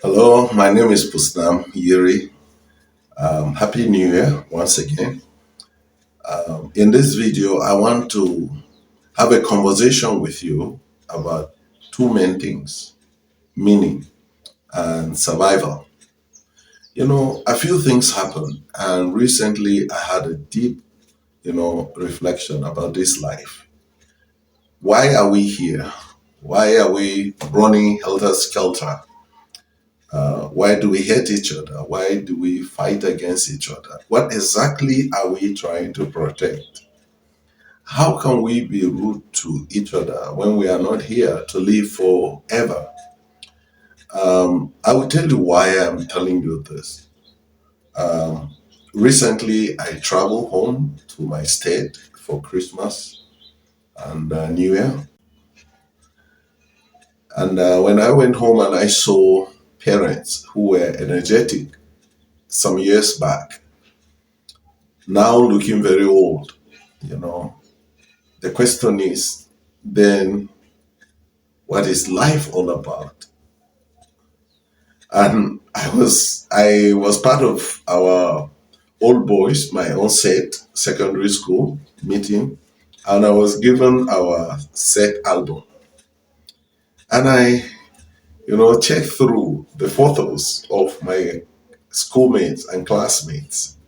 Hello, my name is Pusnam Yuri. Happy New Year once again. In this video, I want to have a conversation with you about two main things: meaning and survival. A few things happened, and recently I had a deep, reflection about this life. Why are we here? Why are we running helter skelter? Why do we hate each other? Why do we fight against each other? What exactly are we trying to protect? How can we be rude to each other when we are not here to live forever? I will tell you why I'm telling you this. Um, Recently, I traveled home to my state for Christmas and New Year. And when I went home and I saw parents who were energetic some years back, now looking very old, you know. The question is then, what is life all about? And I was part of our old boys, my own set, secondary school meeting, and I was given our set album. And I checked through the photos of my schoolmates and classmates.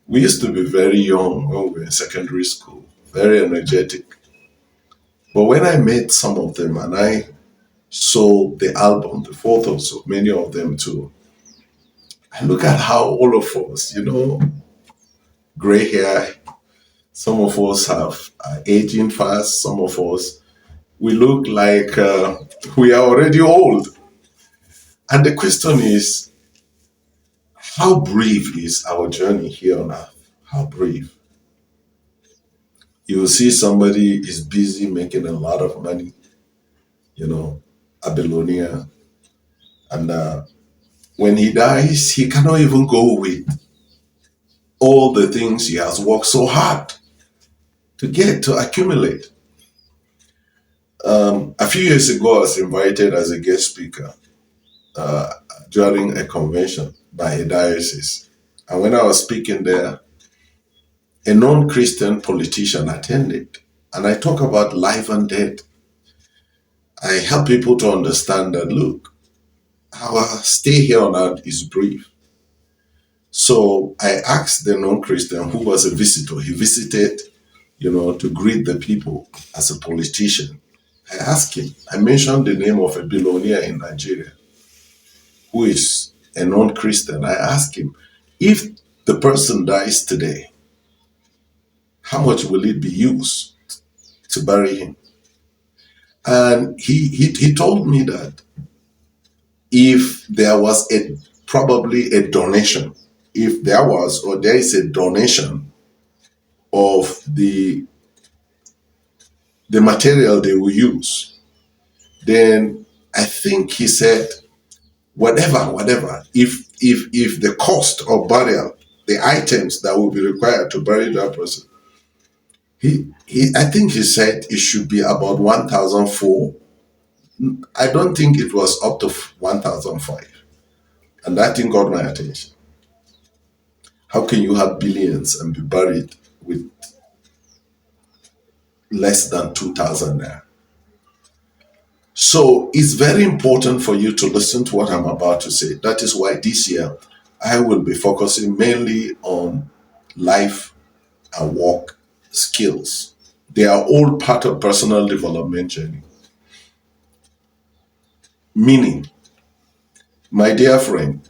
We used to be very young when we were in secondary school, very energetic. But when I met some of them and I saw the album, the photos of many of them too, I look at how all of us, gray hair, some of us have aging fast, some of us, we look like we are already old. And the question is, how brief is our journey here on earth? How brief? You will see somebody is busy making a lot of money, you know, a billionaire, and when he dies, he cannot even go with all the things he has worked so hard to get, to accumulate. A few years ago, I was invited as a guest speaker uh, during a convention by a diocese. And when I was speaking there, a non Christian politician attended. And I talk about life and death. I help people to understand that, look, our stay here on earth is brief. So I asked the non Christian who was a visitor, he visited, to greet the people as a politician. I asked him, I mentioned the name of a billionaire in Nigeria who is a non Christian. I asked him, if the person dies today, how much will it be used to bury him? And he told me that if there was probably a donation, if there was or there is a donation of the material they will use, then I think he said whatever, if the cost of burial, the items that will be required to bury that person, he I think he said it should be about 1,004. I don't think it was up to 1,005, and that thing got my attention. How can you have billions and be buried with less than 2,000 there? So it's very important for you to listen to what I'm about to say. That is why this year I will be focusing mainly on life and work skills. They are all part of personal development journey. Meaning, my dear friend,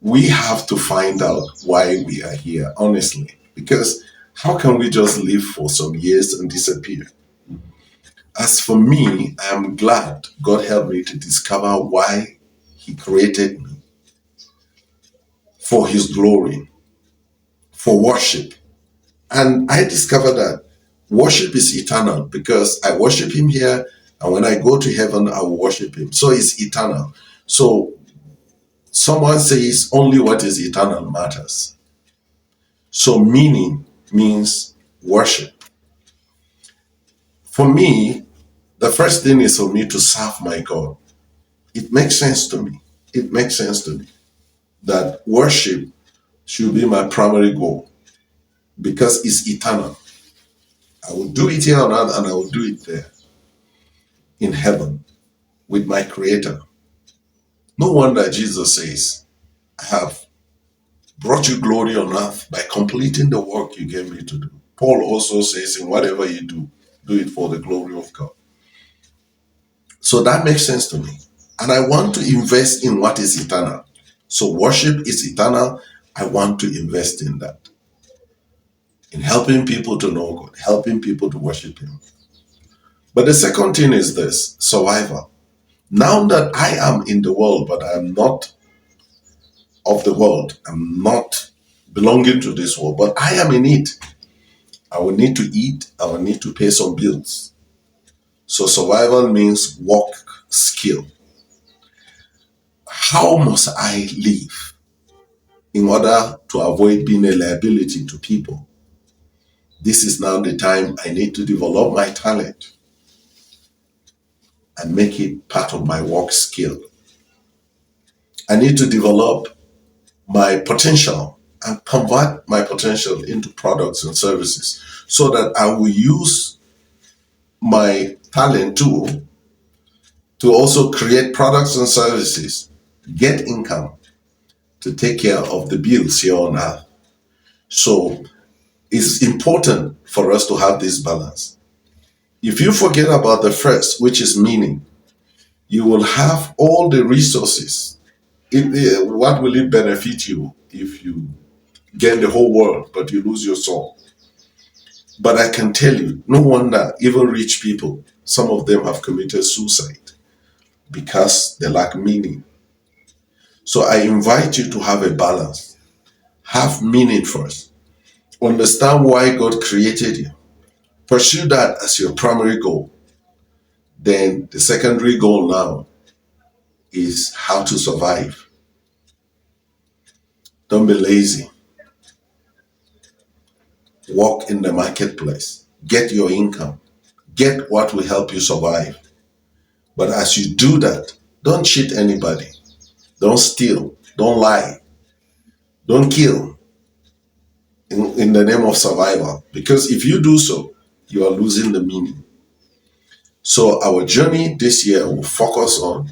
we have to find out why we are here, honestly. Because how can we just live for some years and disappear? As for me, I am glad God helped me to discover why He created me for His glory, for worship. And I discovered that worship is eternal because I worship Him here, and when I go to heaven, I will worship Him. So it's eternal. So someone says only what is eternal matters. So meaning means worship. For me, the first thing is for me to serve my God. It makes sense to me. it makes sense to me that worship should be my primary goal because it's eternal. I will do it here on earth and I will do it there in heaven with my Creator. No wonder Jesus says, I have brought you glory on earth by completing the work you gave me to do. Paul also says, in whatever you do it for the glory of God. So that makes sense to me. And I want to invest in what is eternal. So worship is eternal. I want to invest in that, in helping people to know God, helping people to worship Him. But the second thing is this, survival. Now that I am in the world, but I am not of the world, I'm not belonging to this world, but I am in it. I will need to eat, I will need to pay some bills. So survival means work skill. How must I live in order to avoid being a liability to people? This is now the time I need to develop my talent and make it part of my work skill. I need to develop my potential and convert my potential into products and services so that I will use my talent to also create products and services, get income to take care of the bills here on earth. So it's important for us to have this balance. If you forget about the first, which is meaning, you will have all the resources. What will it benefit you if you gain the whole world, but you lose your soul? But I can tell you, no wonder even rich people, some of them have committed suicide because they lack meaning. So I invite you to have a balance. Have meaning first. Understand why God created you. Pursue that as your primary goal. Then the secondary goal now is how to survive. Don't be lazy. Walk in the marketplace. Get your income. Get what will help you survive. But as you do that, don't cheat anybody. Don't steal. Don't lie. Don't kill in the name of survival. Because if you do so, you are losing the meaning. So our journey this year will focus on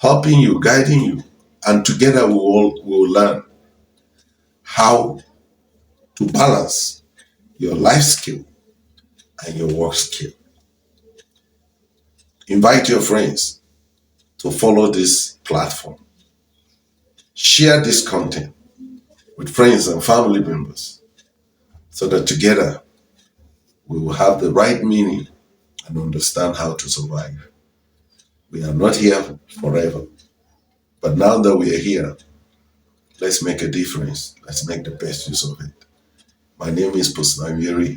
helping you, guiding you, and together we will learn how to balance your life skill and your work skill. Invite your friends to follow this platform. Share this content with friends and family members so that together we will have the right meaning and understand how to survive. We are not here forever, but now that we are here, let's make a difference. Let's make the best use of it. My name is Pusnangiri.